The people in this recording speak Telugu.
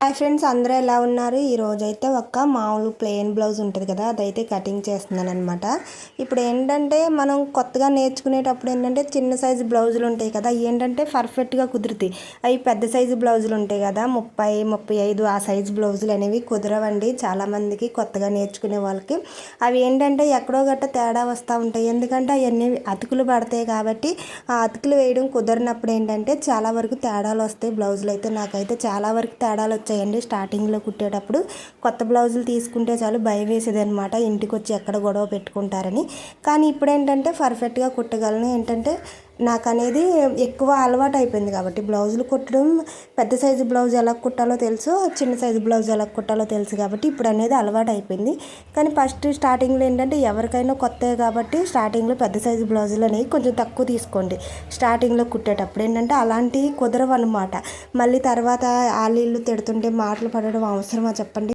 హాయ్ ఫ్రెండ్స్, అందరూ ఎలా ఉన్నారు? ఈరోజైతే ఒక మామూలు ప్లెయిన్ బ్లౌజ్ ఉంటుంది కదా, అదైతే కటింగ్ చేస్తున్నాను అనమాట. ఇప్పుడు ఏంటంటే మనం కొత్తగా నేర్చుకునేటప్పుడు ఏంటంటే చిన్న సైజు బ్లౌజులు ఉంటాయి కదా, ఏంటంటే పర్ఫెక్ట్గా కుదురుతాయి. అవి పెద్ద సైజు బ్లౌజులు ఉంటాయి కదా, 30, 35 ఆ సైజు బ్లౌజులు అనేవి కుదరవండి చాలామందికి, కొత్తగా నేర్చుకునే వాళ్ళకి. అవి ఏంటంటే ఎక్కడో గట్ట తేడా వస్తూ ఉంటాయి, ఎందుకంటే అవన్నీ అతుకులు పడతాయి కాబట్టి. ఆ అతుకులు వేయడం కుదరినప్పుడు ఏంటంటే చాలా వరకు తేడాలు వస్తాయి. బ్లౌజులు అయితే నాకైతే చాలా వరకు తేడాలు వచ్చాయండి. స్టార్టింగ్లో కుట్టేటప్పుడు కొత్త బ్లౌజులు తీసుకుంటే చాలు భయం వేసేది అనమాట, ఇంటికి వచ్చి ఎక్కడ గొడవ పెట్టుకుంటారని. కానీ ఇప్పుడు ఏంటంటే పర్ఫెక్ట్గా కుట్టగలను. ఏంటంటే నాకు అనేది ఎక్కువ అలవాటు అయిపోయింది కాబట్టి బ్లౌజులు కుట్టడం. పెద్ద సైజు బ్లౌజ్ ఎలా కుట్టాలో తెలుసు, చిన్న సైజు బ్లౌజ్ ఎలా కుట్టాలో తెలుసు కాబట్టి ఇప్పుడు అనేది అలవాటు అయిపోయింది. కానీ ఫస్ట్ స్టార్టింగ్లో ఏంటంటే ఎవరికైనా కొత్త కాబట్టి స్టార్టింగ్లో పెద్ద సైజు బ్లౌజులు అనేవి కొంచెం తక్కువ తీసుకోండి. స్టార్టింగ్లో కుట్టేటప్పుడు ఏంటంటే అలాంటివి కుదరవు అనమాట. మళ్ళీ తర్వాత వాళ్ళు తిడుతుంటే మాటలు పడడం అవసరమా చెప్పండి?